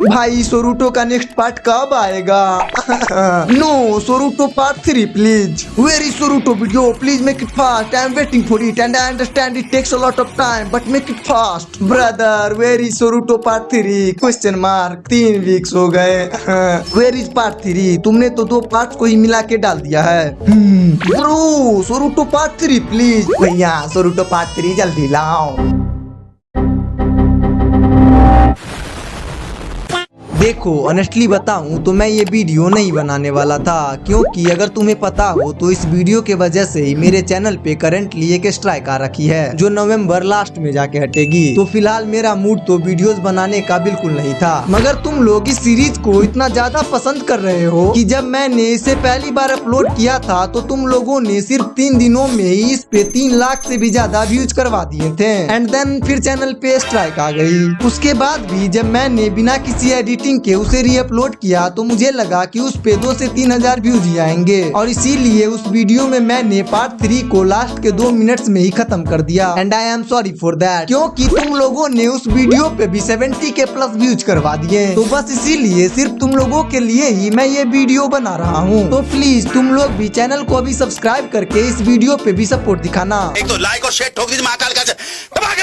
भाई सोरूटो का next part कब आएगा? No Soruto part 3 please. Where is Soruto video? Please make it fast. I am waiting for it and I understand it takes a lot of time but make it fast. Brother where is Soruto part 3? Question mark. 3 weeks हो गए। Where is part 3? तुमने तो 2 part को ही मिला के डाल दिया है। Bro Soruto part 3 please. भैया सोरूटो पार्ट 3 जल्दी लाओ। देखो ऑनेस्टली बताऊं तो मैं ये वीडियो नहीं बनाने वाला था, क्योंकि अगर तुम्हें पता हो तो इस वीडियो के वजह से ही मेरे चैनल पे करंटली एक स्ट्राइक आ रखी है जो नवंबर लास्ट में जाके हटेगी। तो फिलहाल मेरा मूड तो वीडियोस बनाने का बिल्कुल नहीं था, मगर तुम लोग इस सीरीज को इतना ज्यादा पसंद कर रहे हो कि जब मैंने इसे पहली बार अपलोड किया था तो तुम लोगों ने सिर्फ 3 दिनों में ही इस पे 3 लाख से भी ज्यादा व्यूज करवा दिए थे। एंड देन फिर चैनल पे स्ट्राइक आ गई। उसके बाद भी जब मैंने बिना किसी एडिटिंग के उसे रीअपलोड किया तो मुझे लगा कि उस पे 2 से 3 हजार व्यूज ही आएंगे, और इसीलिए उस वीडियो में मैंने पार्ट 3 को लास्ट के 2 मिनट्स में ही खत्म कर दिया। And I am sorry for that, क्योंकि तुम लोगों ने उस वीडियो पे भी 70 के प्लस व्यूज करवा दिए। तो बस इसीलिए सिर्फ तुम लोगों के लिए ही मैं ये वीडियो बना रहा हूँ। तो प्लीज तुम लोग भी चैनल को अभी सब्सक्राइब करके इस वीडियो पे भी सपोर्ट दिखाना। एक तो लाइक और शेयर ठोक दीजिए, महाकाल का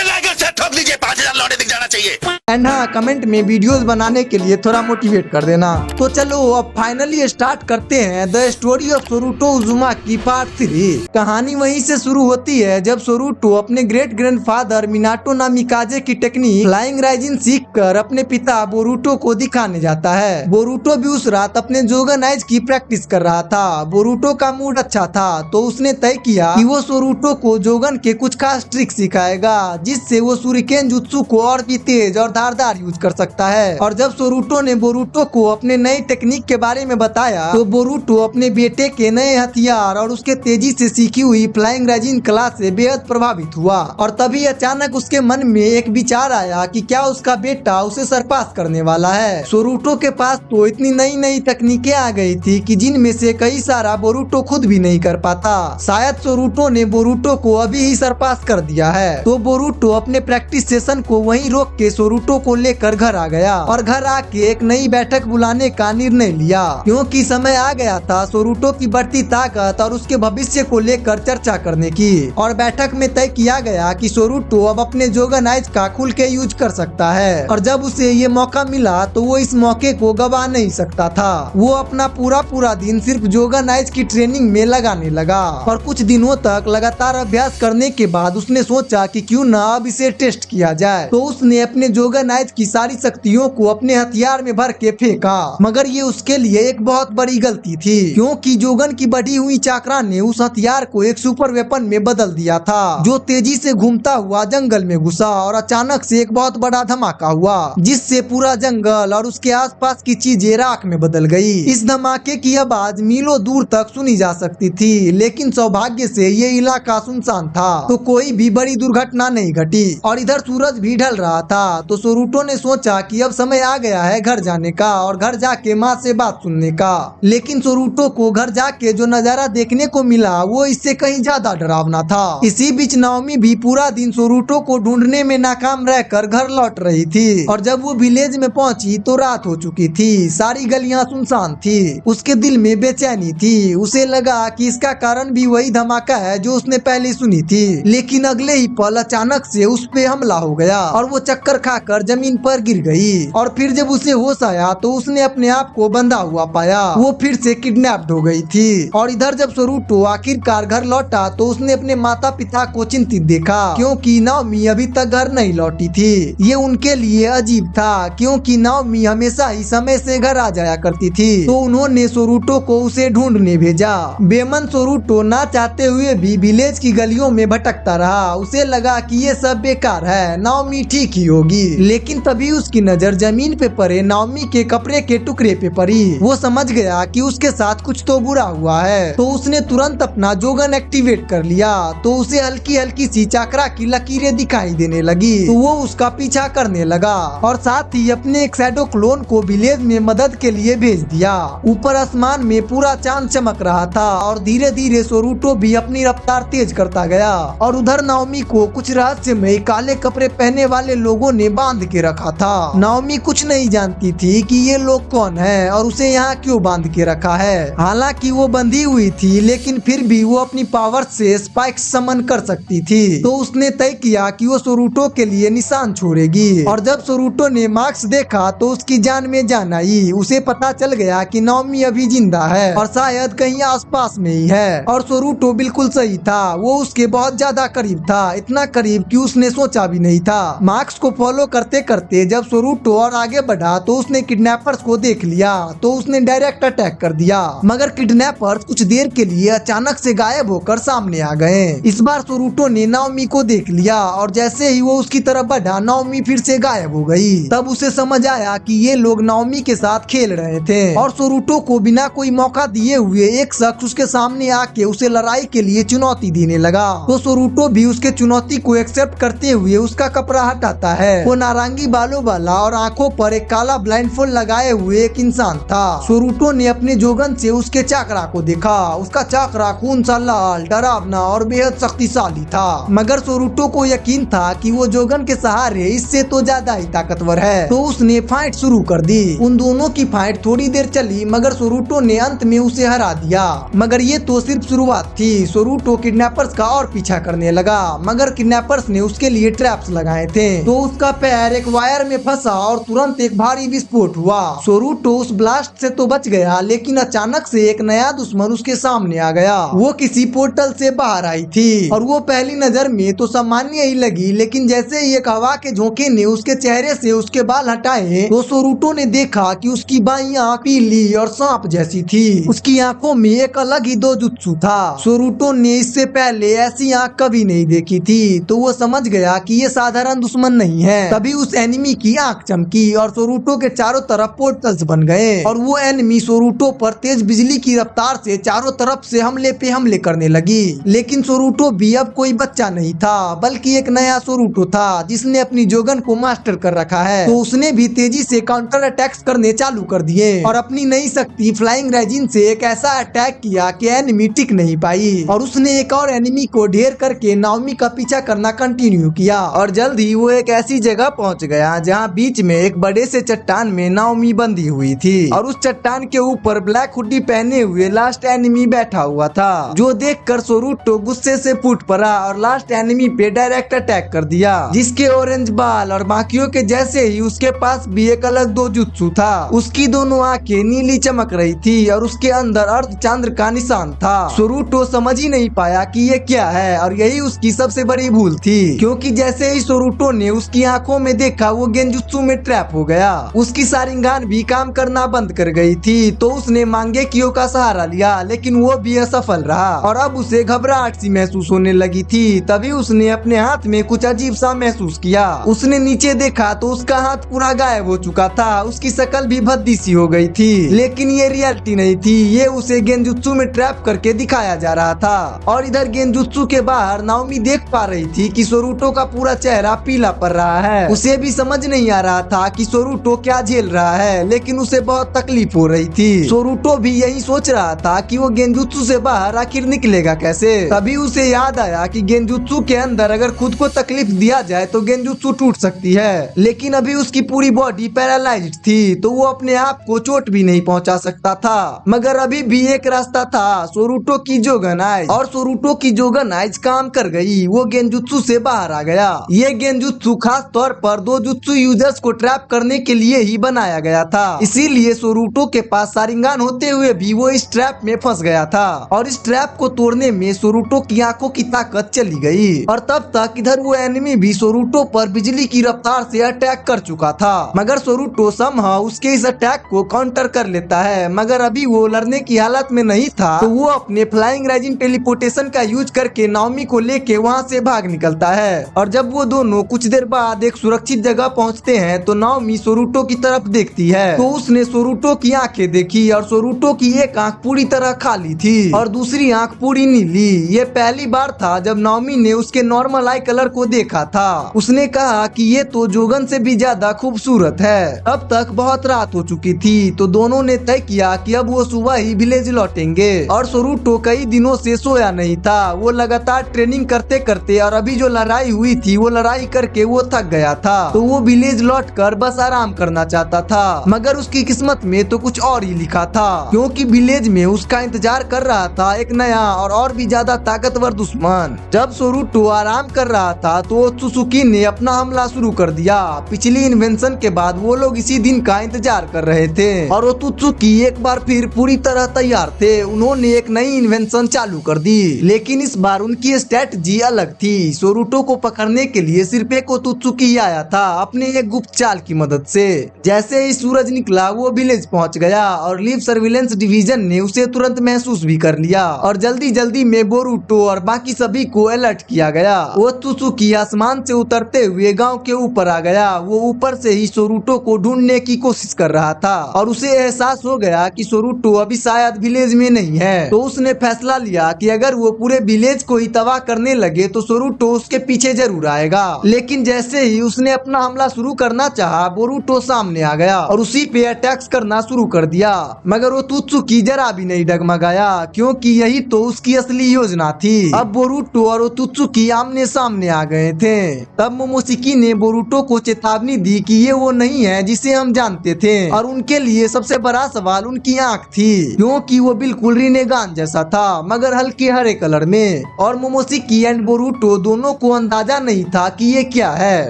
लाइक और शेयर ठोक दीजिए, 5000 लौटे दिख जाना चाहिए। एंड हाँ, कमेंट में वीडियोस बनाने के लिए थोड़ा मोटिवेट कर देना। तो चलो अब फाइनली स्टार्ट करते हैं the story of Soruto Uzumaki part 3। कहानी वहीं से शुरू होती है जब सोरूटो अपने ग्रेट ग्रैंडफादर मिनाटो नामिकाजे की टेक्निक फ्लाइंग राइजिन सीख कर अपने पिता बोरुटो को दिखाने जाता है। बोरुटो भी उस रात अपने जोगन आइज की प्रैक्टिस कर रहा था। बोरुटो का मूड अच्छा था तो उसने तय किया कि वो सोरूटो को जोगन के कुछ खास ट्रिक सिखाएगा जिससे वो सुरिकेन जुत्सु को और भी तेज और धारदार यूज कर सकता है। और जब सोरूटो ने बोरुटो को अपने नई टेक्निक के बारे में बताया तो बोरुटो अपने बेटे के नए हथियार और उसके तेजी से सीखी हुई फ्लाइंग राइजिन कला से बेहद प्रभावित हुआ। और तभी अचानक उसके मन में एक विचार आया कि क्या उसका बेटा उसे सरपास करने वाला है। सोरूटो के पास तो इतनी नई नई तकनीकें आ गई थी कि जिनमें से कई सारा बोरुटो खुद भी नहीं कर पाता। शायद सोरूटो ने बोरुटो को अभी ही सरपास कर दिया है। तो बोरुटो अपने प्रैक्टिस सेशन को वहीं रोक के सोरूटो को लेकर घर आ गया और घर आके एक नई बैठक बुलाने का निर्णय लिया, क्योंकि समय आ गया था सोरूटो की बढ़ती ताकत और उसके भविष्य को लेकर चर्चा करने की। और बैठक में तय किया गया कि सोरूटो अब अपने जोगन आइज का खुल के यूज कर सकता है, और जब उसे ये मौका मिला तो वो इस मौके को गवा नहीं सकता था। वो अपना पूरा दिन सिर्फ जोगन आइज की ट्रेनिंग में लगाने लगा, और कुछ दिनों तक लगातार अभ्यास करने के बाद उसने सोचा कि क्यों न अब इसे टेस्ट किया जाए। तो उसने अपने जोगन आइज की सारी शक्तियों को अपने हथियार में भर के फेंका, मगर ये उसके लिए एक बहुत बड़ी गलती थी, क्योंकि जोगन की बढ़ी हुई चाकरा ने उस हथियार को एक सुपर वेपन में बदल दिया था जो तेजी से घूमता हुआ जंगल में घुसा। और अचानक से एक बहुत बड़ा धमाका हुआ जिससे पूरा जंगल और उसके आसपास की चीजें राख में बदल गई। इस धमाके की आवाज मीलों दूर तक सुनी जा सकती थी, लेकिन सौभाग्य से ये इलाका सुनसान था तो कोई भी बड़ी दुर्घटना नहीं घटी। और इधर सूरज भी ढल रहा था तो सोरूटो ने सोचा कि अब समय आ गया है घर जाने का और घर जाके माँ से बात सुनने का। लेकिन सोरूटो को घर जाके जो नजारा देखने को मिला वो इससे कहीं ज्यादा डरावना था। इसी बीच नाओमी भी पूरा दिन सोरूटो को ढूंढने में नाकाम रहकर घर लौट रही थी, और जब वो विलेज में पहुंची तो रात हो चुकी थी। सारी गलियां सुनसान थी। उसके दिल में बेचैनी थी। उसे लगा कि इसका कारण भी वही धमाका है जो उसने पहले सुनी थी। लेकिन अगले ही पल अचानक से उस पे हमला हो गया और वो चक्कर खाकर जमीन पर गिर गई। और फिर जब उसे होश आया तो उसने अपने आप को बंधा हुआ पाया। वो फिर से किडनैप्ड हो गई थी। और इधर जब सोरूटो आखिरकार घर लौटा तो उसने अपने माता पिता को चिंतित देखा, क्योंकि नाओमी अभी तक घर नहीं लौटी थी। ये उनके लिए अजीब था, क्योंकि नाओमी हमेशा ही समय से घर आ जाया करती थी। तो उन्होंने सोरूटो को उसे ढूंढने भेजा। बेमन सोरूटो ना चाहते हुए भी विलेज की गलियों में भटकता रहा। उसे लगा कि ये सब बेकार है, नाओमी ठीक ही होगी। लेकिन तभी उसकी नजर जमीन पे पड़े नाओमी के कपड़े के टुकड़े पे पड़ी। वो समझ गया कि उसके साथ कुछ तो बुरा हुआ है, तो उसने तुरंत अपना जोगन एक्टिवेट कर लिया। तो उसे हल्की हल्की सी चाकरा की लकीरें दिखाई देने लगी। तो वो उसका पीछा करने लगा और साथ ही अपने एक शैडो क्लोन को विलेज में मदद के लिए भेज दिया। ऊपर आसमान में पूरा चांद चमक रहा था और धीरे धीरे सोरूटो भी अपनी रफ्तार तेज करता गया। और उधर नाओमी को कुछ रहस्यमय काले कपड़े पहने वाले लोगों ने बांध बांध के रखा था। नाओमी कुछ नहीं जानती थी कि ये लोग कौन है और उसे यहाँ क्यों बांध के रखा है। हालांकि वो बंधी हुई थी लेकिन फिर भी वो अपनी पावर से स्पाइक्स समन कर सकती थी। तो उसने तय किया कि वो सोरूटो के लिए निशान छोड़ेगी। और जब सोरूटो ने मार्क्स देखा तो उसकी जान में जान आई। उसे पता चल गया कि नाओमी अभी जिंदा है और शायद कहीं आसपास में ही है। और सोरूटो बिल्कुल सही था, वो उसके बहुत ज्यादा करीब था, इतना करीब कि उसने सोचा भी नहीं था। मार्क्स को फॉलो करते करते जब सोरूटो और आगे बढ़ा तो उसने किडनैपर्स को देख लिया तो उसने डायरेक्ट अटैक कर दिया। मगर किडनैपर्स कुछ देर के लिए अचानक से गायब होकर सामने आ गए। इस बार सोरूटो ने नाओमी को देख लिया और जैसे ही वो उसकी तरफ बढ़ा नाओमी फिर से गायब हो गई। तब उसे समझ आया कि ये लोग नाओमी के साथ खेल रहे थे और सोरूटो को बिना कोई मौका दिए हुए एक शख्स उसके सामने आके उसे लड़ाई के लिए चुनौती देने लगा। तो सोरूटो भी उसके चुनौती को एक्सेप्ट करते हुए उसका कपड़ा हटाता है। वो नारंगी बालों वाला और आंखों पर एक काला ब्लाइंडफोल्ड लगाए हुए एक इंसान था। सोरूटो ने अपने जोगन से उसके चाकरा को देखा। उसका चाकरा खून सा लाल, डरावना और बेहद शक्तिशाली था। मगर सोरूटो को यकीन था कि वो जोगन के सहारे इससे तो ज्यादा ही ताकतवर है। तो उसने फाइट शुरू कर दी। उन दोनों की फाइट थोड़ी देर चली मगर सोरूटो ने अंत में उसे हरा दिया। मगर ये तो सिर्फ शुरुआत थी। सोरूटो किडनैपर्स का और पीछा करने लगा मगर किडनैपर्स ने उसके लिए ट्रैप्स लगाए थे। तो उसका पैर एक वायर में फंसा और तुरंत एक भारी विस्फोट हुआ। सोरूटो उस ब्लास्ट से तो बच गया लेकिन अचानक से एक नया दुश्मन उसके सामने आ गया। वो किसी पोर्टल से बाहर आई थी और वो पहली नजर में तो सामान्य ही लगी लेकिन जैसे ही एक हवा के झोंके ने उसके चेहरे से उसके बाल हटाए तो सोरूटो ने देखा कि उसकी बाईं आंख पीली और सांप जैसी थी। उसकी आंखों में एक अलग ही डोजुत्सु था। सोरूटो ने इससे पहले ऐसी आंख कभी नहीं देखी थी तो वो समझ गया कि ये साधारण दुश्मन नहीं है। तभी उस एनिमी की आंख चमकी और सोरूटो के चारों तरफ पोर्टल्स बन गए और वो एनिमी सोरूटो पर तेज बिजली की रफ्तार से चारों तरफ से हमले पे हमले करने लगी। लेकिन सोरूटो भी अब कोई बच्चा नहीं था बल्कि एक नया सोरूटो था जिसने अपनी जोगन को मास्टर कर रखा है। तो उसने भी तेजी से काउंटर अटैक्स करने चालू कर दिए और अपनी नई शक्ति फ्लाइंग रेजिन से एक ऐसा अटैक किया कि एनिमी टिक नहीं पाई और उसने एक और एनिमी को ढेर करके नाओमी का पीछा करना कंटिन्यू किया। और जल्द ही वो एक ऐसी जगह पहुंच गया जहाँ बीच में एक बड़े से चट्टान में नाओमी बंधी हुई थी और उस चट्टान के ऊपर ब्लैक हुडी पहने हुए लास्ट एनिमी बैठा हुआ था जो देखकर सोरूटो गुस्से से फूट पड़ा और लास्ट एनिमी पे डायरेक्ट अटैक कर दिया जिसके ऑरेंज बाल और बाकियों के जैसे ही उसके पास भी एक अलग डोजुत्सु था। उसकी दोनों आंखें नीली चमक रही थी और उसके अंदर अर्ध चंद्र का निशान था। सोरूटो समझ ही नहीं पाया कि ये क्या है और यही उसकी सबसे बड़ी भूल थी क्योंकि जैसे ही सोरूटो ने उसकी आंखों में देखा वो गेंजुत्सु में ट्रैप हो गया। उसकी शारिंगान भी काम करना बंद कर गई थी तो उसने मांगेकियो का सहारा लिया लेकिन वो भी असफल रहा और अब उसे घबराहट सी महसूस होने लगी थी। तभी उसने अपने हाथ में कुछ अजीब सा महसूस किया। उसने नीचे देखा तो उसका हाथ पूरा गायब हो चुका था। उसकी शक्ल भी भद्दी सी हो गई थी लेकिन ये रियलिटी नहीं थी, ये उसे गेंजुत्सु में ट्रैप करके दिखाया जा रहा था। और इधर गेंजुत्सु के बाहर नाओमी देख पा रही थी कि सोरूटो का पूरा चेहरा पीला पड़ रहा है। उसे भी समझ नहीं आ रहा था कि सोरूटो क्या झेल रहा है लेकिन उसे बहुत तकलीफ हो रही थी। सोरूटो भी यही सोच रहा था कि वो गेंजुत्सु से बाहर आखिर निकलेगा कैसे। तभी उसे याद आया कि गेंजुत्सु के अंदर अगर खुद को तकलीफ दिया जाए तो गेंजुत्सु टूट सकती है लेकिन अभी उसकी पूरी बॉडी पैरालाइज्ड थी तो वो अपने आप को चोट भी नहीं पहुंचा सकता था। मगर अभी भी एक रास्ता था, सोरूटो की जोगन आइज। और सोरूटो की जोगन आइज काम कर गई, वो गेंजुत्सु से बाहर आ गया। ये गेंजुत्सु खास तौर पर डोजुत्सु यूजर्स को ट्रैप करने के लिए ही बनाया गया था, इसीलिए सोरूटो के पास शारिंगान होते हुए भी वो इस ट्रैप में फंस गया था। और इस ट्रैप को तोड़ने में सोरूटो की आंखों की ताकत चली गई और तब तक इधर वो एनिमी भी सोरूटो पर बिजली की रफ्तार से अटैक कर चुका था। मगर सोरूटो समहाउ उसके इस अटैक को काउंटर कर लेता है। मगर अभी वो लड़ने की हालत में नहीं था तो वो अपने फ्लाइंग रेजिन टेलीपोर्टेशन का यूज करके नाओमी को लेके वहाँ से भाग निकलता है। और जब वो दोनों कुछ देर बाद एक सुरक्षित जगह पहुँचते हैं तो नाओमी सोरूटो की तरफ देखती है तो उसने सोरूटो की आंखें देखी और सोरूटो की एक आंख पूरी तरह खाली थी और दूसरी आंख पूरी नीली। ये पहली बार था जब नाओमी ने उसके नॉर्मल आई कलर को देखा था। उसने कहा कि ये तो जोगन से भी ज्यादा खूबसूरत है। अब तक बहुत रात हो चुकी थी तो दोनों ने तय किया कि अब वो सुबह ही विलेज लौटेंगे। और सोरूटो कई दिनों से सोया नहीं था, वो लगातार ट्रेनिंग करते करते और अभी जो लड़ाई हुई थी वो लड़ाई करके वो थक गया था, तो वो विलेज लौट कर बस आराम करना चाहता था। मगर उसकी किस्मत में तो कुछ और ही लिखा था, क्योंकि विलेज में उसका इंतजार कर रहा था एक नया और भी ज्यादा ताकतवर दुश्मन। जब सोरूटो आराम कर रहा था तो ओत्सुकी ने अपना हमला शुरू कर दिया। पिछली इन्वेंशन के बाद वो लोग इसी दिन का इंतजार कर रहे थे और ओत्सुकी एक बार फिर पूरी तरह तैयार थे। उन्होंने एक नई इन्वेंशन चालू कर दी, लेकिन इस बार उनकी स्ट्रेटजी अलग थी। सोरूटो को पकड़ने के लिए सिर्फ एक ओत्सुकी आया था अपने एक गुप्त चाल की मदद से। जैसे ही सूरज निकला वो विलेज पहुंच गया और लीव सर्विलेंस डिवीजन ने उसे तुरंत महसूस भी कर लिया और जल्दी जल्दी में बोरुटो और बाकी सभी को अलर्ट किया गया। ओत्सुकी आसमान से उतरते हुए गांव के ऊपर आ गया। वो ऊपर से ही सोरूटो को ढूंढने की कोशिश कर रहा था और उसे एहसास हो गया कि सोरूटो अभी शायद विलेज में नहीं है। तो उसने फैसला लिया कि अगर वो पूरे विलेज को ही तबाह करने लगे तो सोरूटो उसके पीछे जरूर आएगा। लेकिन जैसे ही उसने अपना हमला शुरू करना चाहा, बोरुटो सामने आ गया और उसी पे अटैक्स करना शुरू कर दिया। मगर ओत्सुकी जरा भी नहीं डगमगाया, क्योंकि यही तो उसकी असली योजना थी। अब बोरुटो और ओत्सुकी आमने सामने आ गए थे। तब मोमोशिकी ने बोरुटो को चेतावनी दी कि ये वो नहीं है जिसे हम जानते थे और उनके लिए सबसे बड़ा सवाल उनकी आंख थी, क्योंकि वो बिल्कुल रिनेगान जैसा था मगर हल्के हरे कलर में। और मोमोशिकी एंड बोरुटो दोनों को अंदाजा नहीं था कि ये क्या है।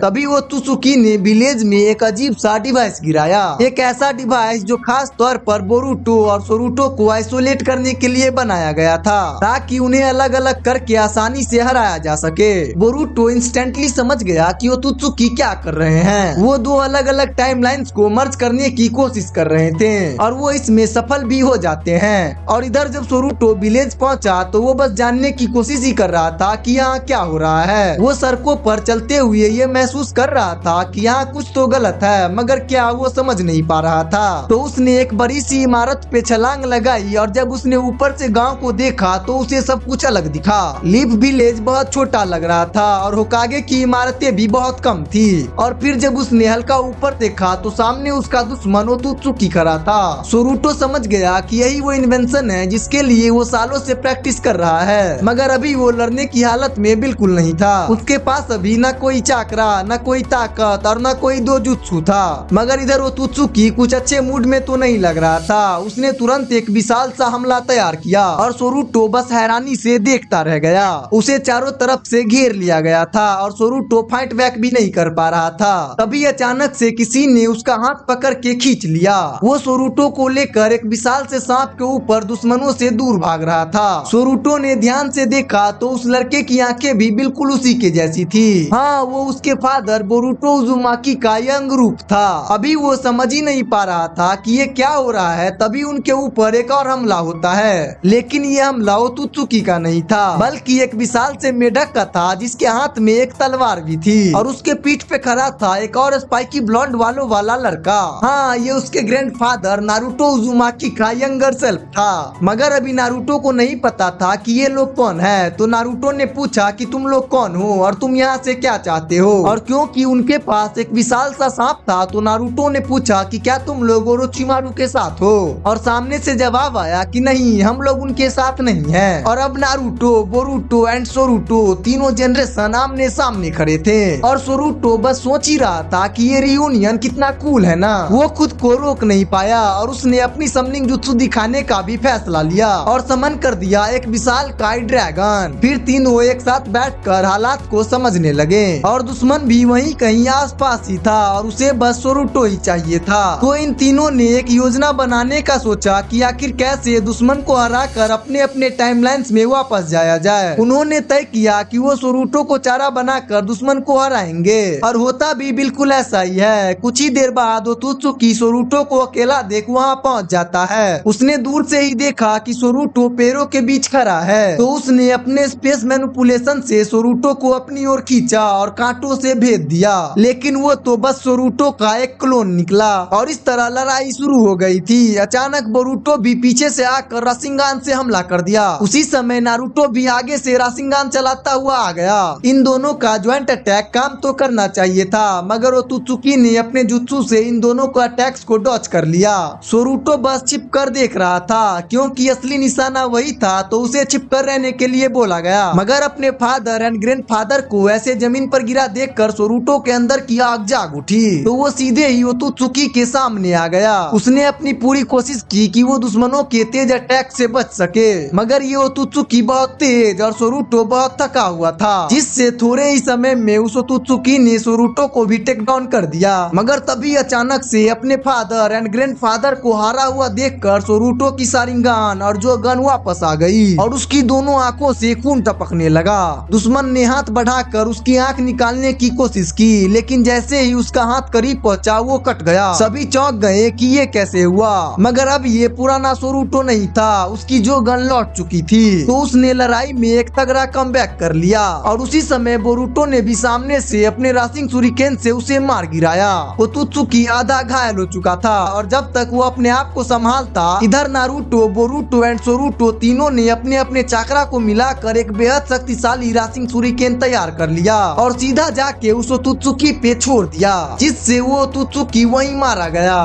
तभी ओत्सुकी ने विलेज में एक अजीब सा डिवाइस गिराया, एक ऐसा डिवाइस जो खास तौर पर बोरुटो और सोरूटो को आइसोलेट करने के लिए बनाया गया था, ताकि उन्हें अलग अलग करके आसानी से हराया जा सके। बोरुटो इंस्टेंटली समझ गया कि ओत्सुकी क्या कर रहे हैं। वो दो अलग अलग टाइमलाइंस को मर्ज करने की कोशिश कर रहे थे और वो इसमें सफल भी हो जाते हैं। और इधर जब सोरूटो विलेज पहुंचा तो वो बस जानने की कोशिश ही कर रहा था कि यहाँ क्या हो रहा है। वो सड़कों पर चलते हुए ये महसूस कर रहा था कि यहाँ कुछ तो गलत है, मगर क्या वो समझ नहीं पा रहा था। तो उसने एक बड़ी सी इमारत पे छलांग लगाई और जब उसने ऊपर से गांव को देखा तो उसे सब कुछ अलग दिखा। लीफ विलेज बहुत छोटा लग रहा था और होकागे की इमारतें भी बहुत कम थी। और फिर जब उसने हल्का ऊपर देखा तो सामने उसका दुश्मन ओत्सुकी खड़ा था। सोरूटो समझ गया कि यही वो इन्वेंशन है जिसके लिए वो सालों से प्रैक्टिस कर रहा है, मगर अभी वो लड़ने की हालत में बिल्कुल नहीं था। उसके पास अभी न कोई चाकरा, न कोई ताकत और न कोई दोजुत्सु था। मगर इधर ओत्सुकी कुछ अच्छे मूड में तो नहीं लग रहा था। उसने तुरंत एक विशाल सा हमला तैयार किया और सोरूटो बस हैरानी से देखता रह गया। उसे चारों तरफ से घेर लिया गया था और सोरूटो फाइट बैक भी नहीं कर पा रहा था। तभी अचानक से किसी ने उसका हाथ पकड़ के खींच लिया। वो सोरूटो को लेकर एक विशाल से सांप के ऊपर दुश्मनों से दूर भाग रहा था। सोरूटो ने ध्यान से देखा तो उस लड़के की आंखें भी बिल्कुल उसी के जैसी थी। हाँ, वो उसके फादर बोरुटो उजुमाकी का यंग रूप था। अभी वो समझ ही नहीं पा रहा था कि ये क्या हो रहा है। तभी उनके ऊपर एक और हमला होता है, लेकिन ये हमला ओत्सुकी का नहीं था, बल्कि एक विशाल से मेढक का था जिसके हाथ में एक तलवार भी थी और उसके पीठ पे खड़ा था एक और स्पाइकी ब्लॉन्ड वालों वाला लड़का। हाँ, ये उसके ग्रैंडफादर नारुतो उजुमाकी का यंगर सेल्फ था। मगर अभी नारुतो को नहीं पता था कि ये लोग कौन है। तो नारुतो ने पूछा कि तुम लोग कौन हो और तुम यहाँ से क्या चाहते हो। और क्योंकि उनके पास एक विशाल सा सांप था तो नारुतो ने पूछा कि क्या तुम लोग ओरोचिमारू के साथ हो। और सामने से जवाब आया कि नहीं, हम लोग उनके साथ नहीं हैं। और अब नारुतो, बोरुटो एंड सोरूटो तीनों जनरेशन आमने सामने खड़े थे और सोरूटो बस सोच ही रहा था कि ये रियूनियन कितना कूल है ना। वो खुद को रोक नहीं पाया और उसने अपनी समनिंग जुत्सु दिखाने का भी फैसला लिया और समन कर दिया एक विशाल काय ड्रैगन। फिर तीनों एक साथ बैठकर हालात को समझने लगे और दुश्मन भी वहीं कहीं आसपास ही था और उसे बस सोरूटो ही चाहिए था। तो इन तीनों ने एक योजना बनाने का सोचा कि आखिर कैसे दुश्मन को हराकर अपने अपने टाइमलाइंस में वापस जाया जाए। उन्होंने तय किया कि वो सोरूटो को चारा बनाकर दुश्मन को हराएंगे और होता भी बिल्कुल ऐसा ही है। कुछ ही देर बाद ओत्सुकी सोरूटो को अकेला देख वहाँ पहुँच जाता है। उसने दूर से ही देखा कि सोरूटो पेड़ों के बीच खड़ा है, तो उसने अपने स्पेस मैनिपुलेशन से सोरूटो को अपनी ओर खींचा और कांटों से भेद दिया। लेकिन वो तो बस सोरूटो का एक क्लोन निकला और इस तरह लड़ाई शुरू हो गई थी। अचानक बोरुटो भी पीछे से आकर राशिंगान से हमला कर दिया। उसी समय नारुतो भी आगे से राशिंगान चलाता हुआ आ गया। इन दोनों का ज्वाइंट अटैक काम तो करना चाहिए था, मगर ओत्सुकी ने अपने जुत्सु से इन दोनों को अटैक्स को डॉच कर लिया। सोरूटो बस छिप कर देख रहा था, क्योंकि असली निशाना वही था तो उसे छिप कर रहने के लिए बोला गया। मगर अपने फादर एंड ग्रैंडफादर को ऐसे जमीन पर गिरा देखकर सोरूटो सोरूटो के अंदर की आग जाग उठी तो वो सीधे ही ओतोत्सुकी के सामने आ गया। उसने अपनी पूरी कोशिश की कि वो दुश्मनों के तेज अटैक से बच सके, मगर ये ओतोत्सुकी बहुत तेज और सोरूटो बहुत थका हुआ था, जिससे थोड़े ही समय में उस ओतोत्सुकी ने सोरूटो को भी टेक डाउन कर दिया। मगर तभी अचानक से अपने फादर एंड ग्रैंडफादर को हारा हुआ देखकर सोरूटो की शारिंगान और जो गन वापस आ गई और उसकी दोनों आंखों से खून टपकने लगा। दुश्मन ने हाथ बढ़ाकर उसकी आंख निकालने की कोशिश की, लेकिन जैसे ही उसका हाथ करीब पहुंचा वो कट गया। सभी चौंक गए कि ये कैसे हुआ, मगर अब ये पुराना सोरूटो नहीं था, उसकी जो गन लौट चुकी थी। तो उसने लड़ाई में एक तगड़ा कमबैक कर लिया और उसी समय बोरुटो ने भी सामने से अपने राशिंग शुरिकेन से उसे मार गिराया। ओतोत्सुकी आधा घायल हो चुका था और जब तक वो अपने आप को संभालता, इधर नारुतो, बोरुटो एंड सोरूटो तीनों ने अपने अपने चाकरा को मिलाकर एक बेहद शक्तिशाली राशिंग शुरिकेन तैयार कर लिया और सीधा जाके उस ओतोत्सुकी पे छोड़ दिया, जिससे वो ओतोत्सुकी वहीं मारा गया।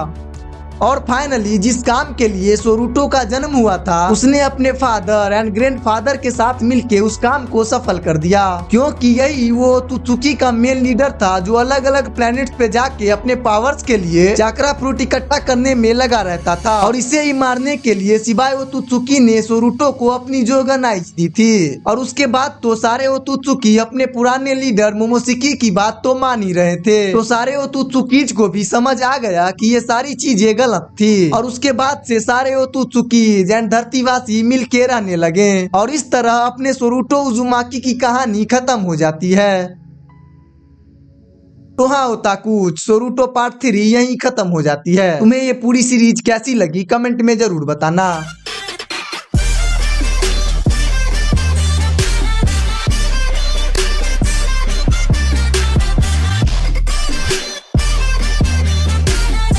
और फाइनली जिस काम के लिए सोरूटो का जन्म हुआ था, उसने अपने फादर एंड ग्रैंडफादर के साथ मिलके उस काम को सफल कर दिया, क्योंकि यही वो ओतोत्सुकी का मेन लीडर था जो अलग अलग प्लैनेट्स पे जाके अपने पावर्स के लिए चाकरा फ्रूट इकट्ठा करने में लगा रहता था। और इसे ही मारने के लिए सिवाय ओतोत्सुकी ने सोरूटो को अपनी जोगनाइज दी थी। और उसके बाद तो सारे ओतोत्सुकी अपने पुराने लीडर मोमोशिकी की बात तो मान ही रहे थे। तो सारे ओतोत्सुकीज को भी समझ आ गया कि ये सारी चीजें गलत थी और उसके बाद से सारे ओतोत्सुकीज एंड धरतीवासी मिलके रहने लगे और इस तरह अपने सोरूटो उजुमाकी की कहानी खत्म हो जाती है। तो हाँ ओताकू, सोरूटो पार्ट 3 यहीं खत्म हो जाती है। तुम्हें ये पूरी सीरीज कैसी लगी कमेंट में जरूर बताना।